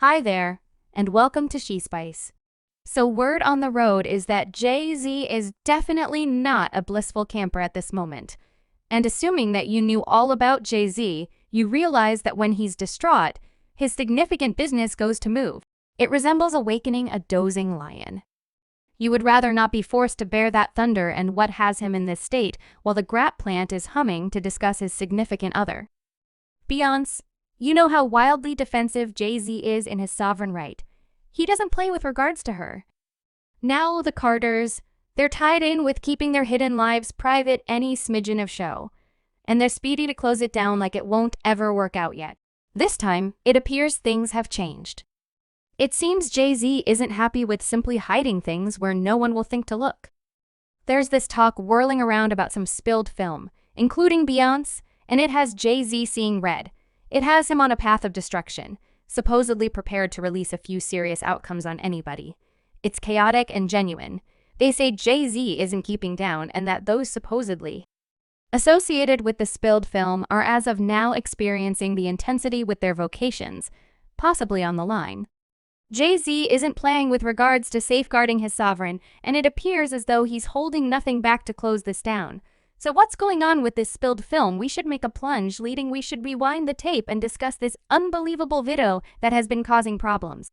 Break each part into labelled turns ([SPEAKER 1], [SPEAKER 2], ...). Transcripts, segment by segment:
[SPEAKER 1] Hi there, and welcome to She Spice. So word on the road is that Jay-Z is definitely not a blissful camper at this moment. And assuming that you knew all about Jay-Z, you realize that when he's distraught, his significant business goes to move. It resembles awakening a dozing lion. You would rather not be forced to bear that thunder and what has him in this state while the grap plant is humming to discuss his significant other. Beyonce. You know how wildly defensive Jay-Z is in his sovereign right. He doesn't play with regards to her. Now the Carters, they're tied in with keeping their hidden lives private any smidgen of show. And they're speedy to close it down like it won't ever work out yet. This time, it appears things have changed. It seems Jay-Z isn't happy with simply hiding things where no one will think to look. There's this talk whirling around about some spilled film, including Beyonce, and it has Jay-Z seeing red. It has him on a path of destruction, supposedly prepared to release a few serious outcomes on anybody. It's chaotic and genuine. They say Jay-Z isn't keeping down and that those supposedly associated with the spilled film are as of now experiencing the intensity with their vocations, possibly on the line. Jay-Z isn't playing with regards to safeguarding his sovereign, and it appears as though he's holding nothing back to close this down. So what's going on with this spilled film? We should make a plunge, we should rewind the tape and discuss this unbelievable video that has been causing problems.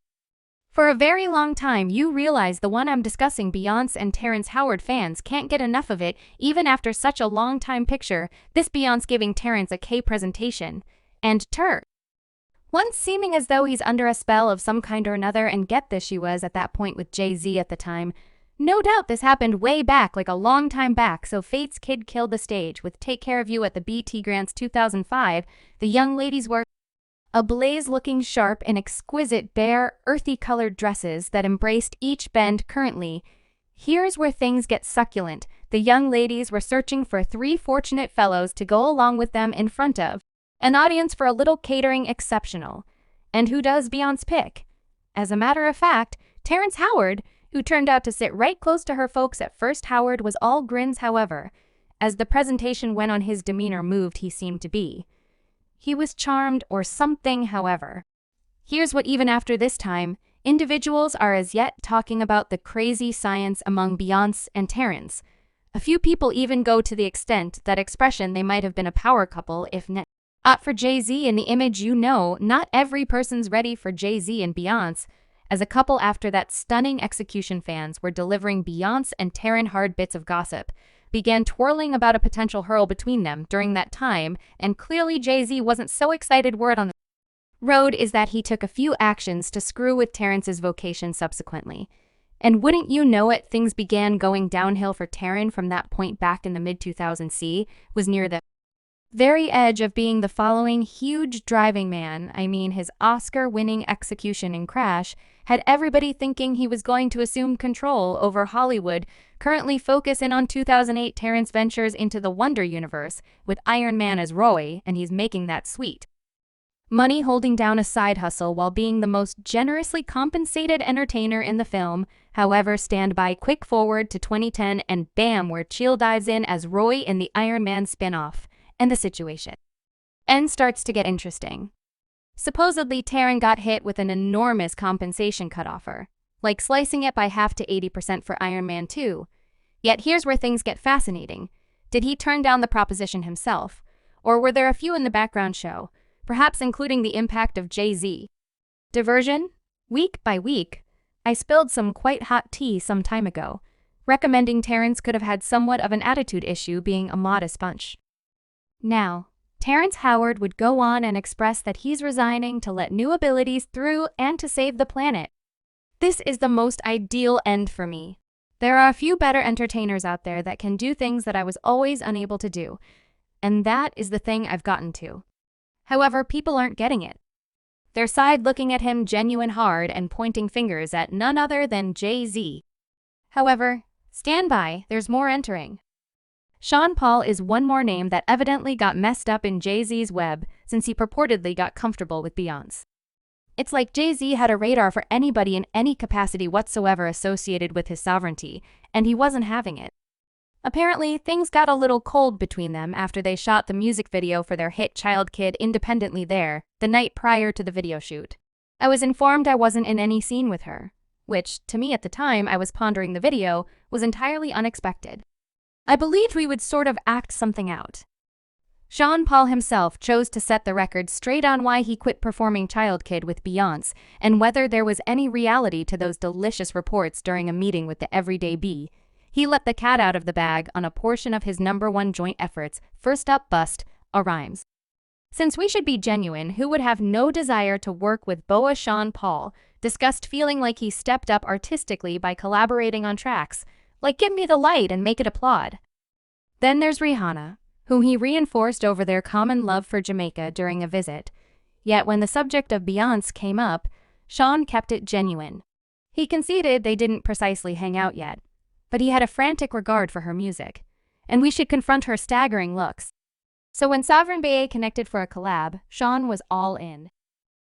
[SPEAKER 1] For a very long time, you realize the one I'm discussing, Beyonce and Terrence Howard fans can't get enough of it, even after such a long time picture, this Beyonce giving Terrence a K presentation. And once seeming as though he's under a spell of some kind or another, and get this, she was at that point with Jay-Z at the time. No doubt this happened way back, like a long time back, so Fate's Kid killed the stage with Take Care of You at the BT Grants 2005. The young ladies were ablaze, looking sharp in exquisite, bare, earthy-colored dresses that embraced each bend. Currently, here's where things get succulent. The young ladies were searching for 3 fortunate fellows to go along with them in front of an audience for a little catering exceptional. And who does Beyonce pick? As a matter of fact, Terrence Howard, who turned out to sit right close to her folks at first. Howard was all grins, however. As the presentation went on, his demeanor moved, he seemed to be. He was charmed or something, however. Here's what, even after this time, individuals are as yet talking about the crazy science among Beyonce and Terrence. A few people even go to the extent that expression they might have been a power couple if not for Jay-Z in the image. You know, not every person's ready for Jay-Z and Beyonce. As a couple after that stunning execution, fans were delivering Beyonce and Terrence hard bits of gossip, began twirling about a potential hurl between them during that time, and clearly Jay-Z wasn't so excited. Word on the road is that he took a few actions to screw with Terrence's vocation subsequently. And wouldn't you know it, things began going downhill for Terrence from that point. Back in the mid-2000s, was near the very edge of being the following huge driving man. I mean, his Oscar-winning execution in Crash had everybody thinking he was going to assume control over Hollywood. Currently focus in on 2008, Terrence ventures into the Wonder Universe with Iron Man as Roy, and he's making that sweet money holding down a side hustle while being the most generously compensated entertainer in the film. However, stand by, quick forward to 2010, and bam, where Chill dives in as Roy in the Iron Man spin-off. And the situation starts to get interesting. Supposedly, Terrence got hit with an enormous compensation cut offer, like slicing it by half to 80% for Iron Man 2. Yet here's where things get fascinating. Did he turn down the proposition himself? Or were there a few in the background show, perhaps including the impact of Jay-Z? Diversion? Week by week, I spilled some quite hot tea some time ago, recommending Terrence could have had somewhat of an attitude issue, being a modest bunch. Now, Terrence Howard would go on and express that he's resigning to let new abilities through and to save the planet. This is the most ideal end for me. There are a few better entertainers out there that can do things that I was always unable to do, and that is the thing I've gotten to. However, people aren't getting it. They're side looking at him genuine hard and pointing fingers at none other than Jay-Z. However, stand by, there's more entering. Sean Paul is one more name that evidently got messed up in Jay-Z's web since he purportedly got comfortable with Beyonce. It's like Jay-Z had a radar for anybody in any capacity whatsoever associated with his sovereignty, and he wasn't having it. Apparently, things got a little cold between them after they shot the music video for their hit Child Kid independently there, the night prior to the video shoot. I was informed I wasn't in any scene with her, which, to me at the time I was pondering the video, was entirely unexpected. I believed we would sort of act something out. Sean Paul himself chose to set the record straight on why he quit performing Child Kid with Beyonce and whether there was any reality to those delicious reports during a meeting with the Everyday Bee. He let the cat out of the bag on a portion of his #1 joint efforts, First Up Bust, a Rhymes. Since we should be genuine, who would have no desire to work with Boa Sean Paul, discussed feeling like he stepped up artistically by collaborating on tracks, like Give Me the Light and Make It Applaud. Then there's Rihanna, whom he reinforced over their common love for Jamaica during a visit. Yet when the subject of Beyonce came up, Sean kept it genuine. He conceded they didn't precisely hang out yet, but he had a frantic regard for her music, and we should confront her staggering looks. So when Sovereign Bae connected for a collab, Sean was all in.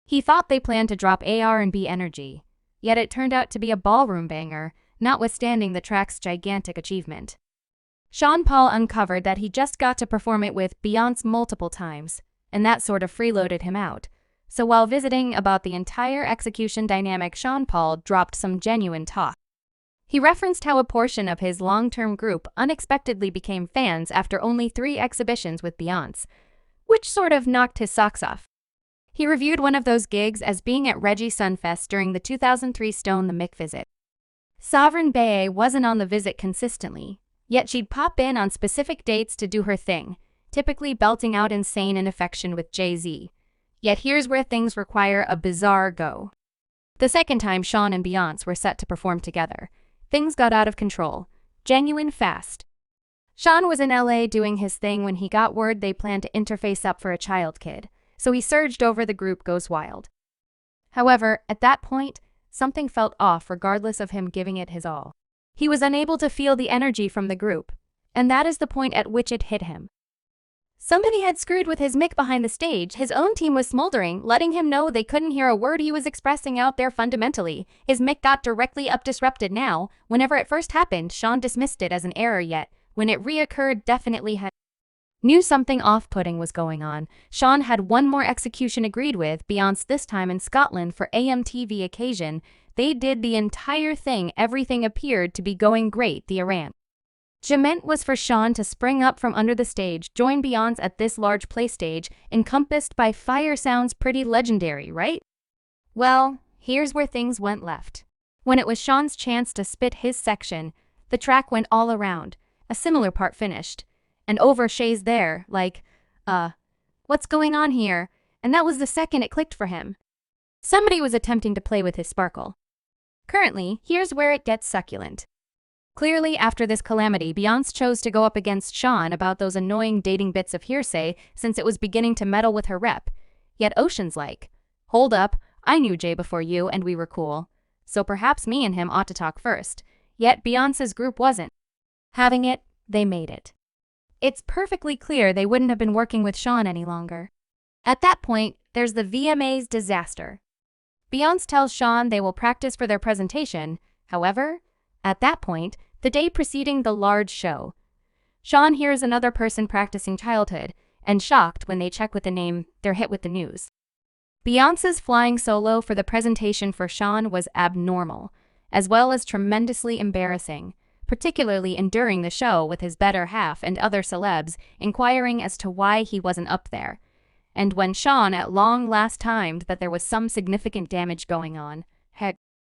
[SPEAKER 1] He thought they planned to drop R&B energy, yet it turned out to be a ballroom banger, notwithstanding the track's gigantic achievement. Sean Paul uncovered that he just got to perform it with Beyonce multiple times, and that sort of freeloaded him out. So while visiting about the entire execution dynamic, Sean Paul dropped some genuine talk. He referenced how a portion of his long-term group unexpectedly became fans after only 3 exhibitions with Beyonce, which sort of knocked his socks off. He reviewed one of those gigs as being at Reggie Sunfest during the 2003 Stone the Mick visit. Sovereign Bae wasn't on the visit consistently, yet she'd pop in on specific dates to do her thing, typically belting out Insane in Affection with Jay-Z. Yet here's where things require a bizarre go. The second time Sean and Beyonce were set to perform together, things got out of control, genuine fast. Sean was in LA doing his thing when he got word they planned to interface up for a Child Kid, so he surged over the group goes wild. However, at that point, something felt off regardless of him giving it his all. He was unable to feel the energy from the group, and that is the point at which it hit him. Somebody had screwed with his mic behind the stage. His own team was smoldering, letting him know they couldn't hear a word he was expressing out there fundamentally. His mic got directly up disrupted now. Whenever it first happened, Sean dismissed it as an error, yet when it reoccurred definitely knew something off-putting was going on. Sean had one more execution agreed with, Beyonce this time in Scotland for AMTV occasion. They did the entire thing, everything appeared to be going great. The arrangement was for Sean to spring up from under the stage, join Beyonce at this large play stage, encompassed by fire. Sounds pretty legendary, right? Well, here's where things went left. When it was Sean's chance to spit his section, the track went all around, a similar part finished, and over Shay's there, like, what's going on here? And that was the second it clicked for him. Somebody was attempting to play with his sparkle. Currently, here's where it gets succulent. Clearly, after this calamity, Beyonce chose to go up against Sean about those annoying dating bits of hearsay since it was beginning to meddle with her rep. Yet Ocean's like, hold up, I knew Jay before you and we were cool, so perhaps me and him ought to talk first. Yet Beyonce's group wasn't having it, they made it. It's perfectly clear they wouldn't have been working with Sean any longer. At that point, there's the VMA's disaster. Beyonce tells Sean they will practice for their presentation. However, at that point, the day preceding the large show, Sean hears another person practicing Childhood, and shocked when they check with the name, they're hit with the news. Beyonce's flying solo for the presentation for Sean was abnormal, as well as tremendously embarrassing, particularly enduring the show with his better half and other celebs inquiring as to why he wasn't up there. And when Sean at long last timed that there was some significant damage going on,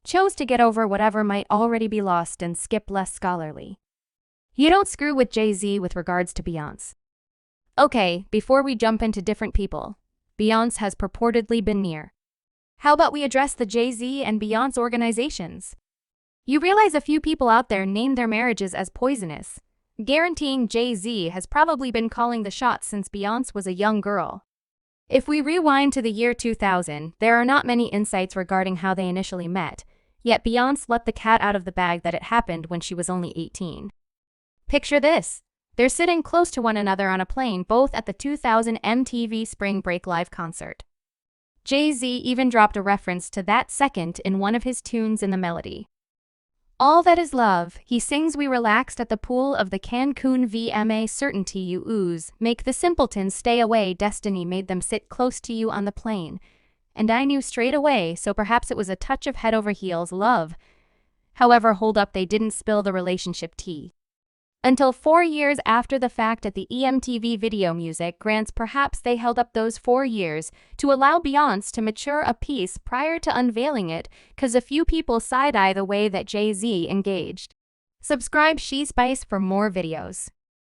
[SPEAKER 1] chose to get over whatever might already be lost and skip less scholarly. You don't screw with Jay-Z with regards to Beyonce. Okay, before we jump into different people, Beyonce has purportedly been near. How about we address the Jay-Z and Beyonce organizations? You realize a few people out there named their marriages as poisonous, guaranteeing Jay-Z has probably been calling the shots since Beyonce was a young girl. If we rewind to the year 2000, there are not many insights regarding how they initially met, yet Beyonce let the cat out of the bag that it happened when she was only 18. Picture this. They're sitting close to one another on a plane, both at the 2000 MTV Spring Break live concert. Jay-Z even dropped a reference to that second in one of his tunes in the melody. All that is love, he sings. We relaxed at the pool of the Cancun VMA. Certainty you ooze, make the simpletons stay away. Destiny made them sit close to you on the plane. and I knew straight away, so perhaps it was a touch of head over heels love. However, hold up, they didn't spill the relationship tea. Until 4 years after the fact at the EMTV Video Music Grants, perhaps they held up those 4 years to allow Beyonce to mature a piece prior to unveiling it, cause a few people side-eye the way that Jay-Z engaged. Subscribe She Spice for more videos.